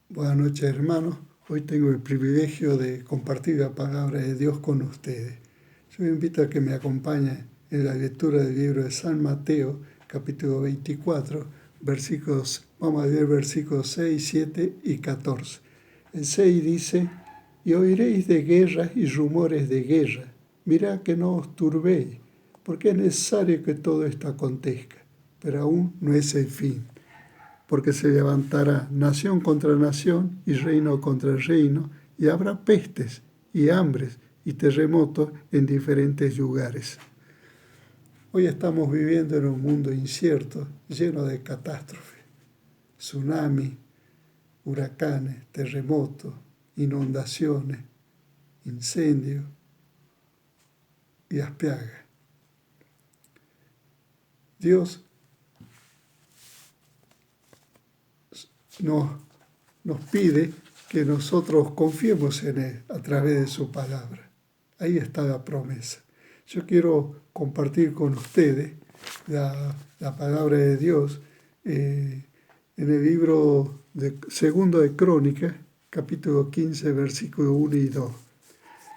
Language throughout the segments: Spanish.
Buenas noches, hermanos. Hoy tengo el privilegio de compartir la palabra de Dios con ustedes. Yo les invito a que me acompañen en la lectura del libro de San Mateo, capítulo 24, vamos a leer versículos 6, 7 y 14. El 6 dice: y oiréis de guerras y rumores de guerra. Mirad que no os turbéis, porque es necesario que todo esto acontezca, pero aún no es el fin. Porque se levantará nación contra nación y reino contra reino, y habrá pestes y hambres y terremotos en diferentes lugares. Hoy estamos viviendo en un mundo incierto, lleno de catástrofes, tsunamis, huracanes, terremotos, inundaciones, incendios y las plagas. Dios nos pide que nosotros confiemos en Él a través de su palabra. Ahí está la promesa. Yo quiero compartir con ustedes la palabra de Dios en el libro segundo de Crónicas, capítulo 15, versículo 1 y 2.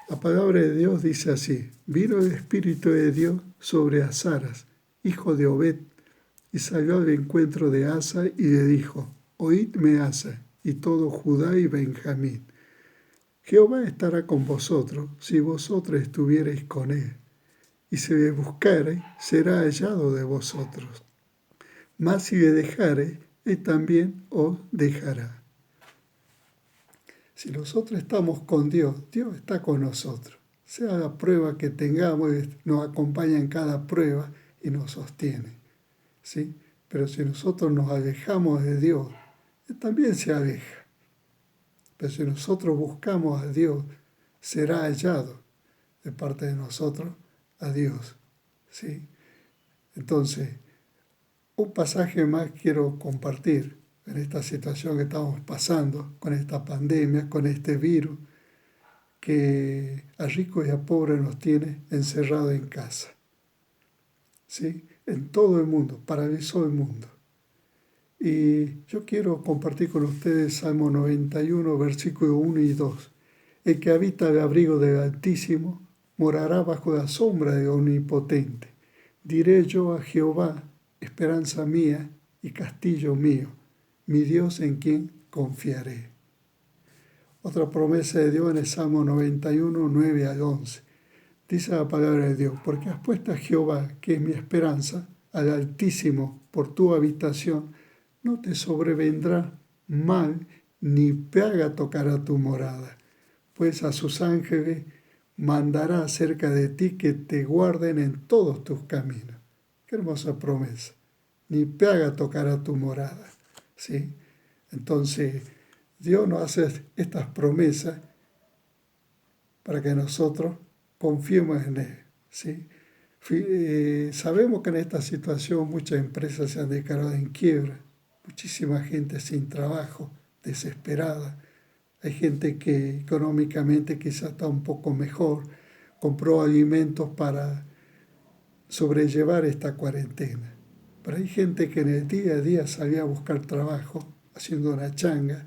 La palabra de Dios dice así: vino el Espíritu de Dios sobre Azaras, hijo de Obed, y salió al encuentro de Asa y le dijo: oídme, Asa, y todo Judá y Benjamín. Jehová estará con vosotros si vosotros estuviereis con él, y si le buscareis, será hallado de vosotros. Mas si le dejareis, él también os dejará. Si nosotros estamos con Dios, Dios está con nosotros. Sea la prueba que tengamos, nos acompaña en cada prueba y nos sostiene, ¿sí? Pero si nosotros nos alejamos de Dios, Él también se aleja. Pero si nosotros buscamos a Dios, será hallado de parte de nosotros a Dios, ¿sí? Entonces, un pasaje más quiero compartir en esta situación que estamos pasando, con esta pandemia, con este virus, que a ricos y a pobres nos tiene encerrados en casa, ¿sí? En todo el mundo, paralizó el mundo. Y yo quiero compartir con ustedes Salmo 91, versículos 1 y 2. El que habita el abrigo del Altísimo morará bajo la sombra del Omnipotente. Diré yo a Jehová, esperanza mía y castillo mío, mi Dios en quien confiaré. Otra promesa de Dios en el Salmo 91, 9 al 11. Dice la palabra de Dios: porque has puesto a Jehová, que es mi esperanza, al Altísimo por tu habitación, no te sobrevendrá mal, ni plaga tocará tu morada, pues a sus ángeles mandará cerca de ti que te guarden en todos tus caminos. Qué hermosa promesa. Ni plaga tocará tu morada, ¿sí? Entonces, Dios nos hace estas promesas para que nosotros confiemos en Él, ¿sí? Sabemos que en esta situación muchas empresas se han declarado en quiebra, muchísima gente sin trabajo, desesperada. Hay gente que económicamente quizá está un poco mejor, compró alimentos para sobrellevar esta cuarentena. Pero hay gente que en el día a día salía a buscar trabajo, haciendo una changa,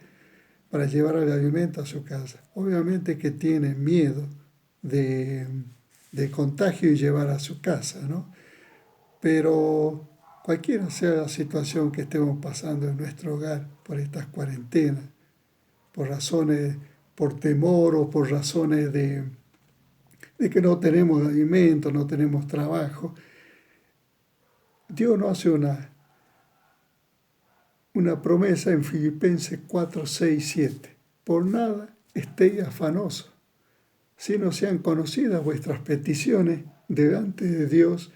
para llevar el alimento a su casa. Obviamente que tiene miedo de contagio y llevar a su casa, ¿no? Pero cualquiera sea la situación que estemos pasando en nuestro hogar por estas cuarentenas, por razones, por temor o por razones de que no tenemos alimento, no tenemos trabajo, Dios nos hace una promesa en Filipenses 4, 6, 7. Por nada estéis afanosos, sino sean conocidas vuestras peticiones delante de Dios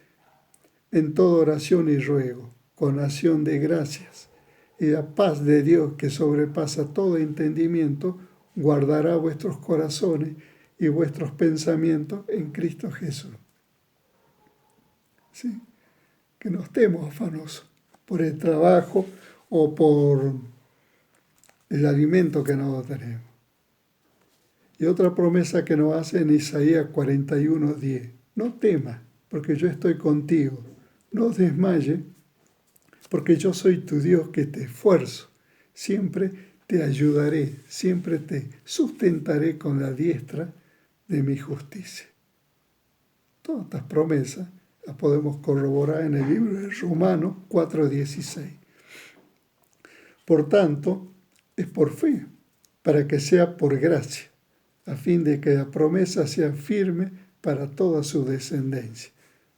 en toda oración y ruego, con acción de gracias. Y la paz de Dios, que sobrepasa todo entendimiento, guardará vuestros corazones y vuestros pensamientos en Cristo Jesús. ¿Sí? Que no estemos afanosos por el trabajo o por el alimento que no tenemos. Y otra promesa que nos hace en Isaías 41:10. No temas, porque yo estoy contigo. No desmayes, porque yo soy tu Dios que te esfuerzo. Siempre te ayudaré, siempre te sustentaré con la diestra de mi justicia. Todas estas promesas las podemos corroborar en el libro de Romanos 4:16. Por tanto, es por fe, para que sea por gracia, a fin de que la promesa sea firme para toda su descendencia,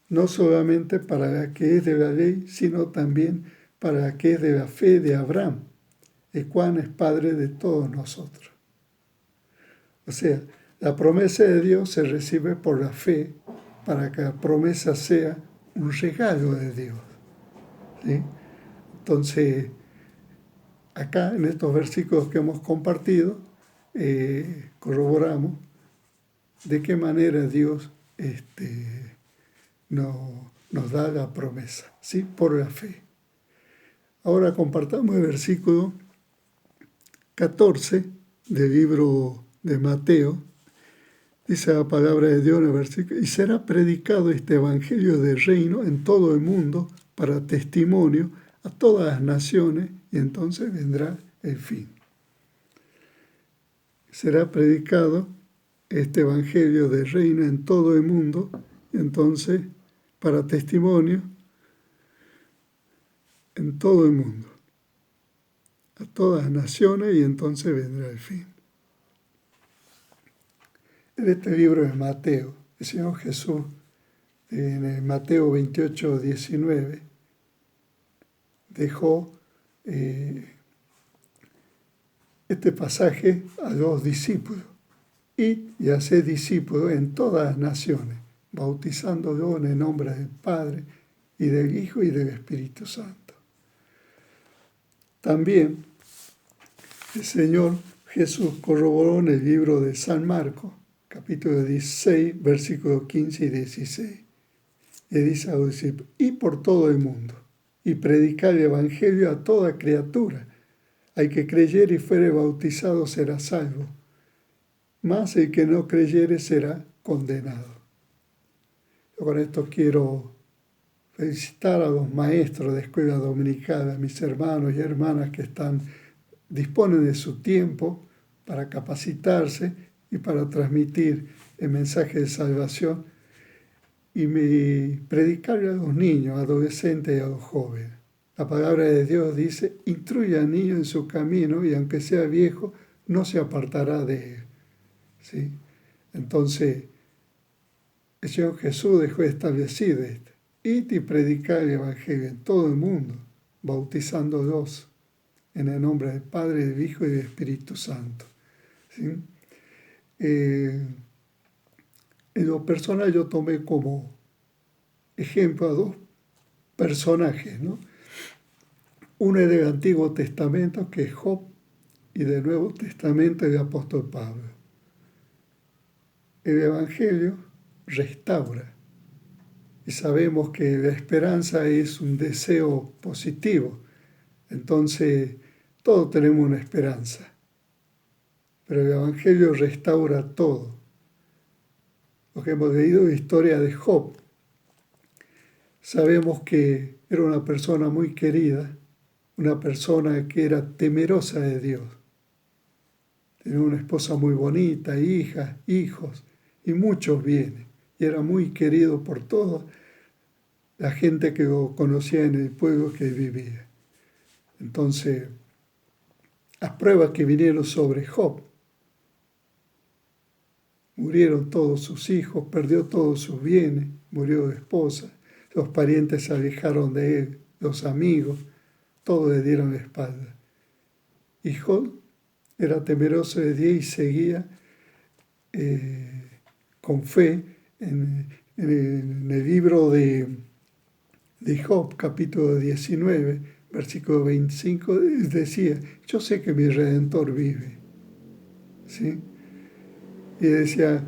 no solamente para la que es de la ley, sino también para la que es de la fe de Abraham, el cual es Padre de todos nosotros. O sea, la promesa de Dios se recibe por la fe para que la promesa sea un regalo de Dios, ¿sí? Entonces, acá en estos versículos que hemos compartido, corroboramos de qué manera Dios nos da la promesa, ¿sí? Por la fe. Ahora compartamos el versículo 14 del libro de Mateo. Dice la palabra de Dios en el versículo: y será predicado este evangelio del reino en todo el mundo para testimonio a todas las naciones, y entonces vendrá el fin. Será predicado este evangelio del reino en todo el mundo, y entonces para testimonio en todo el mundo, a todas las naciones, y entonces vendrá el fin. En este libro de Mateo, el Señor Jesús, en el Mateo 28:19, dejó este pasaje a los discípulos: id y haced discípulos en todas las naciones, bautizándolos en el nombre del Padre, y del Hijo, y del Espíritu Santo. También el Señor Jesús corroboró en el libro de San Marcos, capítulo 16, versículos 15 y 16. Le dice a los discípulos: y por todo el mundo, y predicar el evangelio a toda criatura. Al que creyere y fuere bautizado será salvo, mas el que no creyere será condenado. Yo con esto quiero felicitar a los maestros de escuela dominical, a mis hermanos y hermanas que disponen de su tiempo para capacitarse y para transmitir el mensaje de salvación y predicarle a los niños, adolescentes y a los jóvenes. La palabra de Dios dice: instruye al niño en su camino, y aunque sea viejo, no se apartará de él, ¿sí? Entonces, el Señor Jesús dejó establecido esto: id y predicar el evangelio en todo el mundo, bautizándolos en el nombre del Padre, del Hijo y del Espíritu Santo, ¿sí? En lo personal yo tomé como ejemplo a dos personajes, ¿no? Uno es del Antiguo Testamento, que es Job, y del Nuevo Testamento el apóstol Pablo. El Evangelio restaura, y sabemos que la esperanza es un deseo positivo. Entonces, todos tenemos una esperanza, pero el Evangelio restaura todo. Lo que hemos leído la historia de Job, sabemos que era una persona muy querida, una persona que era temerosa de Dios. Tenía una esposa muy bonita, hijas, hijos y muchos bienes. Y era muy querido por toda la gente que lo conocía en el pueblo que vivía. Entonces, las pruebas que vinieron sobre Job: murieron todos sus hijos, perdió todos sus bienes, murió de esposa, los parientes se alejaron de él, los amigos, todos le dieron la espalda. Y Job era temeroso de Dios y seguía con fe. En el libro de Job, capítulo 19, versículo 25, decía: yo sé que mi Redentor vive, ¿sí? Y decía: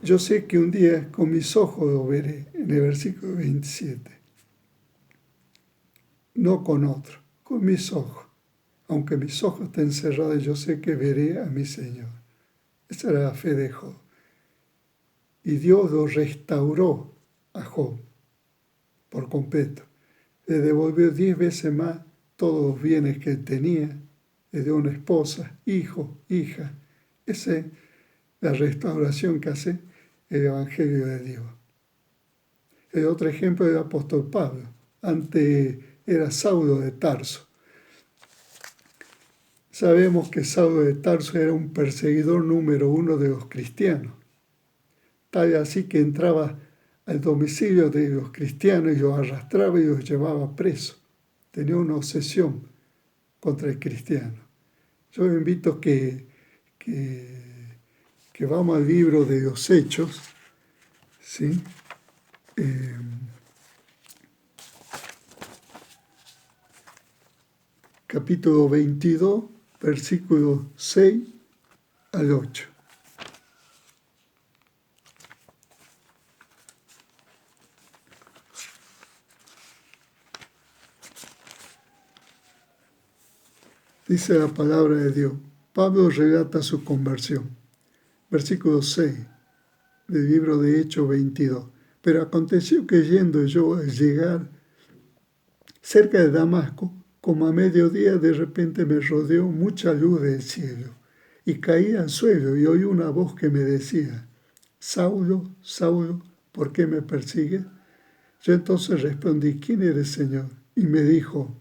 yo sé que un día con mis ojos lo veré, en el versículo 27. No con otro, con mis ojos. Aunque mis ojos estén cerrados, yo sé que veré a mi Señor. Esa era la fe de Job. Y Dios lo restauró a Job por completo. Le devolvió 10 veces más todos los bienes que él tenía, le dio una esposa, hijo, hija. Esa es la restauración que hace el Evangelio de Dios. El otro ejemplo es el apóstol Pablo. Antes era Saulo de Tarso. Sabemos que Saulo de Tarso era un perseguidor número 1 de los cristianos. Tal así que entraba al domicilio de los cristianos y los arrastraba y los llevaba presos. Tenía una obsesión contra el cristiano. Yo les invito que vamos al libro de los Hechos, ¿sí? Capítulo 22, versículos 6 al 8. Dice la palabra de Dios. Pablo relata su conversión. Versículo 6 del libro de Hechos 22. Pero aconteció que yendo yo al llegar cerca de Damasco, como a mediodía de repente me rodeó mucha luz del cielo, y caí al suelo y oí una voz que me decía, Saulo, Saulo, ¿por qué me persigues? Yo entonces respondí, ¿quién eres, Señor? Y me dijo,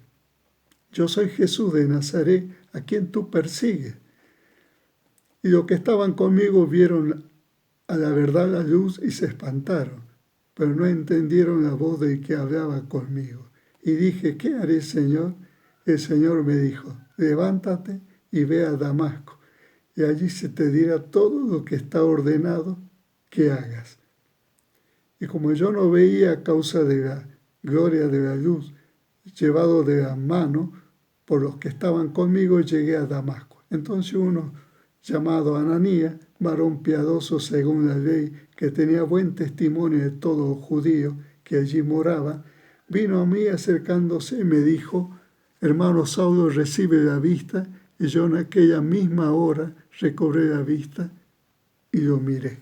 yo soy Jesús de Nazaret, a quien tú persigues. Y los que estaban conmigo vieron a la verdad la luz y se espantaron, pero no entendieron la voz del que hablaba conmigo. Y dije, ¿qué haré, Señor? El Señor me dijo, levántate y ve a Damasco, y allí se te dirá todo lo que está ordenado que hagas. Y como yo no veía a causa de la gloria de la luz, llevado de la mano por los que estaban conmigo, llegué a Damasco. Entonces uno llamado Ananías, varón piadoso según la ley, que tenía buen testimonio de todos los judíos que allí moraban, vino a mí acercándose y me dijo, hermano Saulo, recibe la vista, y yo en aquella misma hora recobré la vista y lo miré.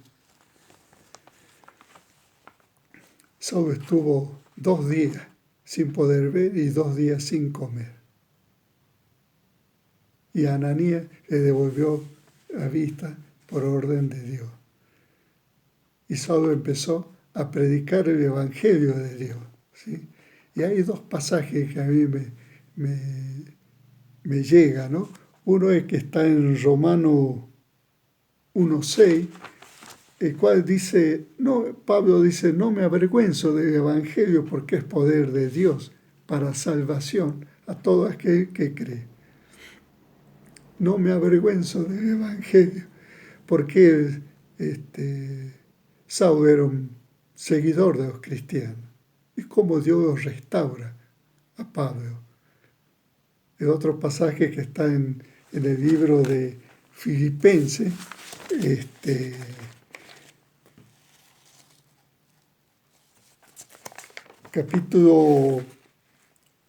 Saulo estuvo 2 días sin poder ver y 2 días sin comer. Y Ananías le devolvió la vista por orden de Dios. Y Saulo empezó a predicar el Evangelio de Dios, ¿sí? Y hay 2 pasajes que a mí me llegan, ¿no? Uno es que está en Romanos 1:6, el cual dice, Pablo dice, no me avergüenzo del Evangelio porque es poder de Dios para salvación a todo aquel que cree. No me avergüenzo del Evangelio porque Saulo era un seguidor de los cristianos y cómo Dios los restaura a Pablo. El otro pasaje que está en el libro de Filipenses, capítulo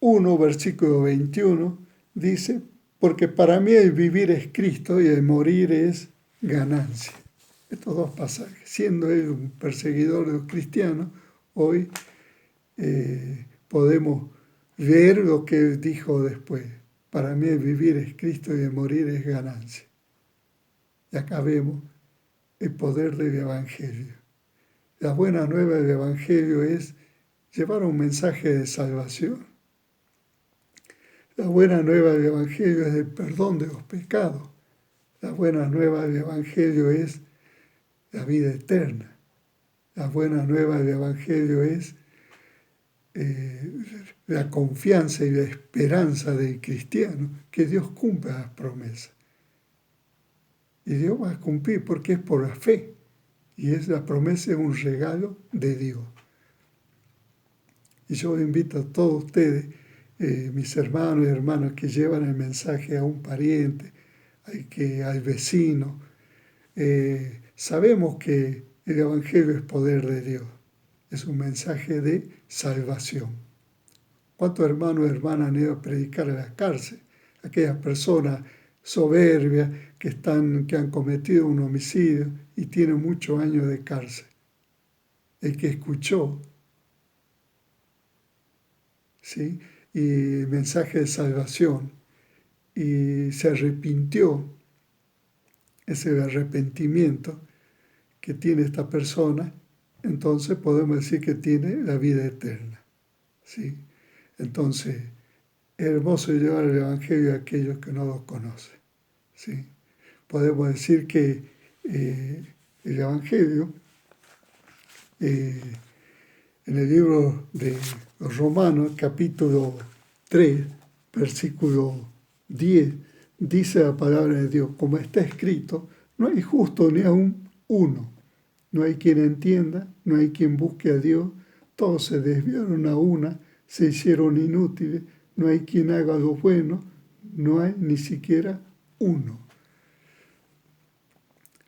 1, versículo 21, dice, porque para mí el vivir es Cristo y el morir es ganancia. Estos 2 pasajes, siendo él un perseguidor de los cristianos, hoy podemos ver lo que él dijo después. Para mí el vivir es Cristo y el morir es ganancia. Y acá vemos el poder del Evangelio. La buena nueva del Evangelio es llevar un mensaje de salvación. La buena nueva del Evangelio es el perdón de los pecados. La buena nueva del Evangelio es la vida eterna. La buena nueva del Evangelio es la confianza y la esperanza del cristiano, que Dios cumpla las promesas. Y Dios va a cumplir porque es por la fe. Y la promesa es un regalo de Dios. Y yo invito a todos ustedes, mis hermanos y hermanas, que llevan el mensaje a un pariente, al vecino. Sabemos que el Evangelio es poder de Dios. Es un mensaje de salvación. ¿Cuántos hermanos y hermanas han ido a predicar a la cárcel? Aquellas personas soberbias que han cometido un homicidio y tienen muchos años de cárcel. El que escuchó, ¿sí? Y el mensaje de salvación. y se arrepintió, ese arrepentimiento que tiene esta persona, entonces podemos decir que tiene la vida eterna. ¿Sí? Entonces, es hermoso llevar el Evangelio a aquellos que no lo conocen. ¿Sí? Podemos decir que el Evangelio, en el libro de los Romanos, capítulo 3, versículo 10, dice la palabra de Dios, como está escrito, no hay justo ni aún uno, no hay quien entienda, no hay quien busque a Dios, todos se desviaron a una, se hicieron inútiles, no hay quien haga lo bueno, no hay ni siquiera uno.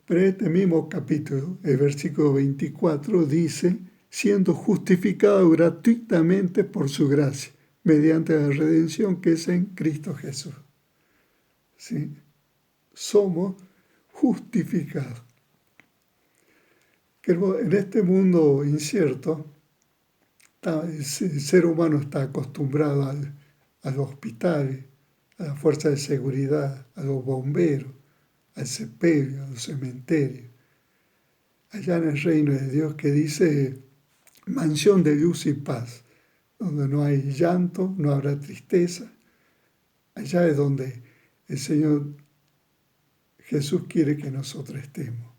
Pero este mismo capítulo, el versículo 24, dice, siendo justificado gratuitamente por su gracia, mediante la redención que es en Cristo Jesús. ¿Sí? Somos justificados. Que en este mundo incierto, el ser humano está acostumbrado a los hospitales, a la fuerza de seguridad, a los bomberos, al sepelio, a los cementerios. Allá en el reino de Dios que dice mansión de luz y paz, donde no hay llanto, no habrá tristeza. Allá es donde el Señor Jesús quiere que nosotros estemos.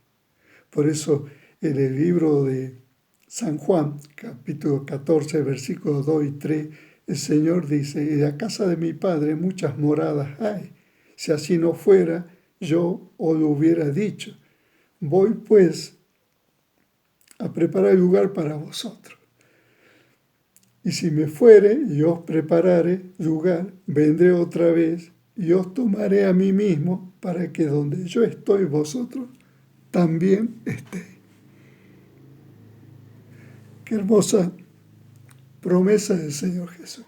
Por eso en el libro de San Juan, capítulo 14, versículos 2 y 3, el Señor dice, en la casa de mi Padre muchas moradas hay. Si así no fuera, yo os lo hubiera dicho. Voy pues a preparar lugar para vosotros. Y si me fuere y os preparare lugar, vendré otra vez y os tomaré a mí mismo para que donde yo estoy vosotros también estéis. Qué hermosa promesa del Señor Jesús.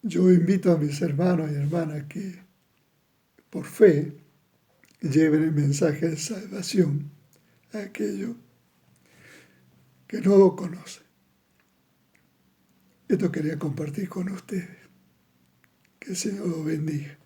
Yo invito a mis hermanos y hermanas que por fe lleven el mensaje de salvación a aquellos que no lo conocen. Esto quería compartir con ustedes. Que el Señor los bendiga.